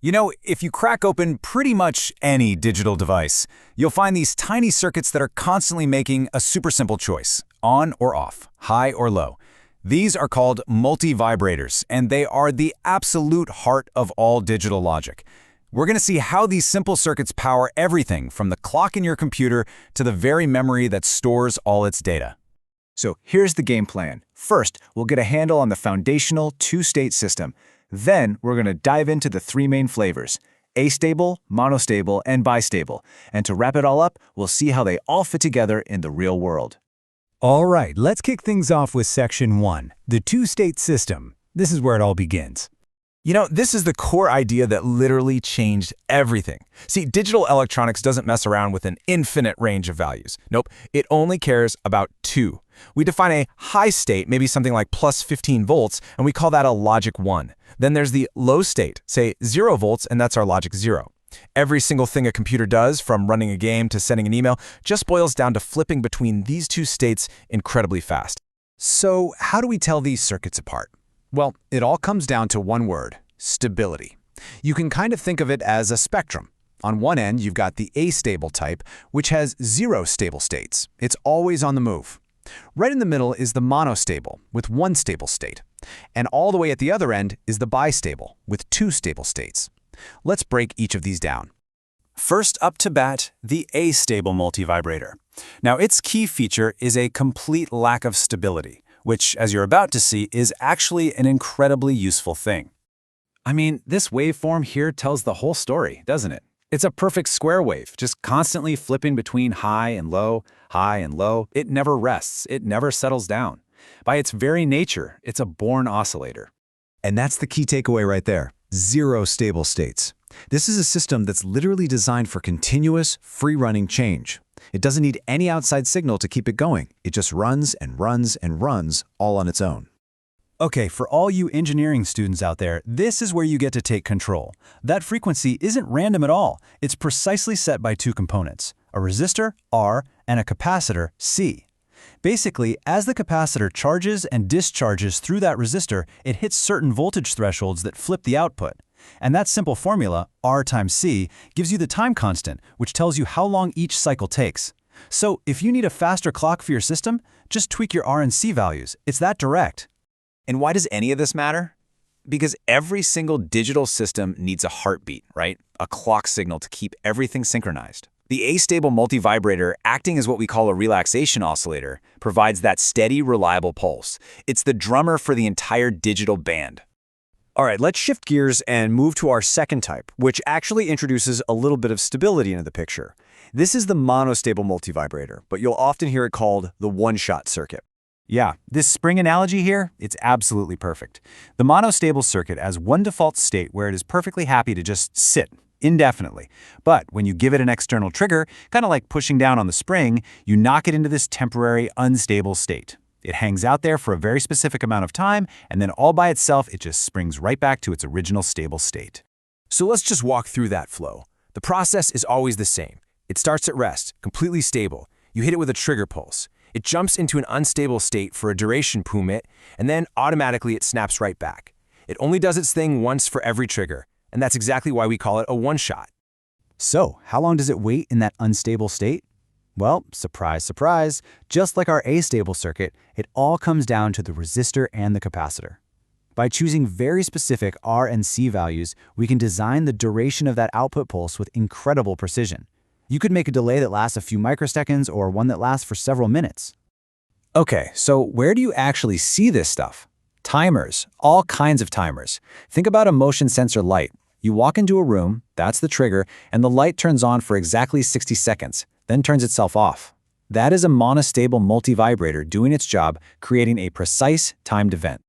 You know, if you crack open pretty much any digital device, you'll find these tiny circuits that are constantly making a super simple choice, on or off, high or low. These are called multivibrators, and they are the absolute heart of all digital logic. We're going to see how these simple circuits power everything from the clock in your computer to the very memory that stores all its data. So here's the game plan. First, we'll get a handle on the foundational two-state system. Then, we're going to dive into the three main flavors: astable, monostable, and bistable. And to wrap it all up, we'll see how they all fit together in the real world. All right, let's kick things off with Section 1, the two-state system. This is where it all begins. You know, this is the core idea that literally changed everything. See, digital electronics doesn't mess around with an infinite range of values. Nope, it only cares about two. We define a high state, maybe something like plus 15 volts, and we call that a logic 1. Then there's the low state, say 0 volts, and that's our logic 0. Every single thing a computer does, from running a game to sending an email, just boils down to flipping between these two states incredibly fast. So, how do we tell these circuits apart? Well, it all comes down to one word: stability. You can kind of think of it as a spectrum. On one end, you've got the astable type, which has 0 stable states. It's always on the move. Right in the middle is the monostable, with 1 stable state. And all the way at the other end is the bistable, with 2 stable states. Let's break each of these down. First up to bat, the astable multivibrator. Now, its key feature is a complete lack of stability, which, as you're about to see, is actually an incredibly useful thing. I mean, this waveform here tells the whole story, doesn't it? It's a perfect square wave, just constantly flipping between high and low, high and low. It never rests, it never settles down. By its very nature, it's a born oscillator. And that's the key takeaway right there: 0 stable states. This is a system that's literally designed for continuous, free-running change. It doesn't need any outside signal to keep it going. It just runs and runs and runs all on its own. Okay, for all you engineering students out there, this is where you get to take control. That frequency isn't random at all. It's precisely set by two components: a resistor, R, and a capacitor, C. Basically, as the capacitor charges and discharges through that resistor, it hits certain voltage thresholds that flip the output. And that simple formula, R times C, gives you the time constant, which tells you how long each cycle takes. So if you need a faster clock for your system, just tweak your R and C values. It's that direct. And why does any of this matter? Because every single digital system needs a heartbeat, right? A clock signal to keep everything synchronized. The astable multivibrator, acting as what we call a relaxation oscillator, provides that steady, reliable pulse. It's the drummer for the entire digital band. All right, let's shift gears and move to our second type, which actually introduces a little bit of stability into the picture. This is the monostable multivibrator, but you'll often hear it called the one-shot circuit. Yeah, this spring analogy here, it's absolutely perfect. The monostable circuit has one default state where it is perfectly happy to just sit indefinitely. But when you give it an external trigger, kind of like pushing down on the spring, you knock it into this temporary, unstable state. It hangs out there for a very specific amount of time, and then all by itself, it just springs right back to its original stable state. So let's just walk through that flow. The process is always the same. It starts at rest, completely stable. You hit it with a trigger pulse. It jumps into an unstable state for a duration pumit, and then automatically it snaps right back. It only does its thing once for every trigger, and that's exactly why we call it a one-shot. So, how long does it wait in that unstable state? Well, surprise, surprise, just like our astable circuit, it all comes down to the resistor and the capacitor. By choosing very specific R and C values, we can design the duration of that output pulse with incredible precision. You could make a delay that lasts a few microseconds or one that lasts for several minutes. Okay, so where do you actually see this stuff? Timers, all kinds of timers. Think about a motion sensor light. You walk into a room, that's the trigger, and the light turns on for exactly 60 seconds, then turns itself off. That is a monostable multivibrator doing its job, creating a precise timed event.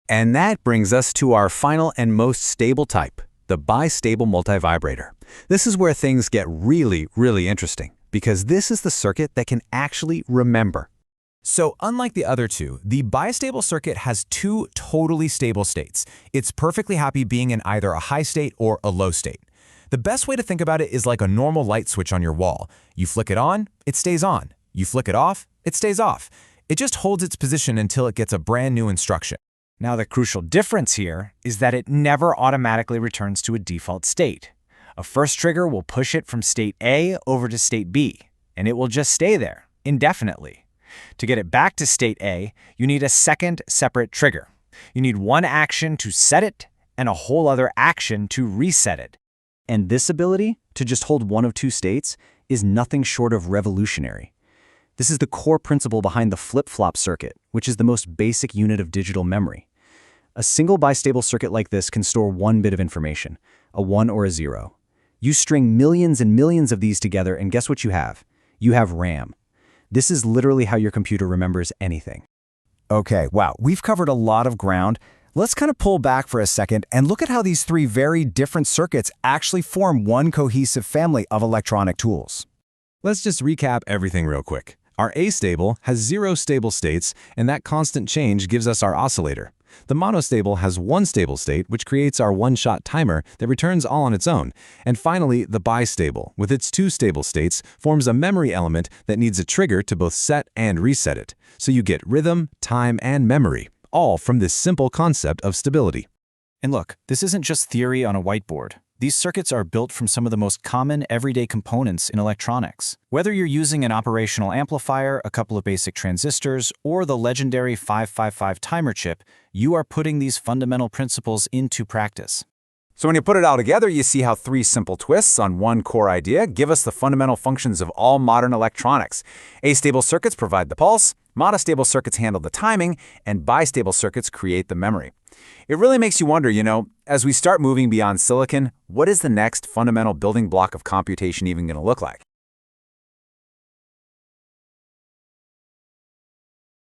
And that brings us to our final and most stable type, the bistable multivibrator. This is where things get really, really interesting, because this is the circuit that can actually remember. So unlike the other two, the bistable circuit has two totally stable states. It's perfectly happy being in either a high state or a low state. The best way to think about it is like a normal light switch on your wall. You flick it on, it stays on. You flick it off, it stays off. It just holds its position until it gets a brand new instruction. Now, the crucial difference here is that it never automatically returns to a default state. A first trigger will push it from state A over to state B, and it will just stay there indefinitely. To get it back to state A, you need a second separate trigger. You need one action to set it and a whole other action to reset it. And this ability to just hold one of two states is nothing short of revolutionary. This is the core principle behind the flip-flop circuit, which is the most basic unit of digital memory. A single bistable circuit like this can store one bit of information, a 1 or a 0. You string millions and millions of these together, and guess what you have? You have RAM. This is literally how your computer remembers anything. Okay, wow, we've covered a lot of ground. Let's kind of pull back for a second and look at how these three very different circuits actually form one cohesive family of electronic tools. Let's just recap everything real quick. Our Astable has 0 stable states, and that constant change gives us our oscillator. The Monostable has 1 stable state, which creates our one-shot timer that returns all on its own. And finally, the Bistable, with its 2 stable states, forms a memory element that needs a trigger to both set and reset it. So you get rhythm, time, and memory, all from this simple concept of stability. And look, this isn't just theory on a whiteboard. These circuits are built from some of the most common everyday components in electronics. Whether you're using an operational amplifier, a couple of basic transistors, or the legendary 555 timer chip, you are putting these fundamental principles into practice. So when you put it all together, you see how three simple twists on one core idea give us the fundamental functions of all modern electronics. Astable circuits provide the pulse, monostable circuits handle the timing, and bistable circuits create the memory. It really makes you wonder, as we start moving beyond silicon, what is the next fundamental building block of computation even going to look like?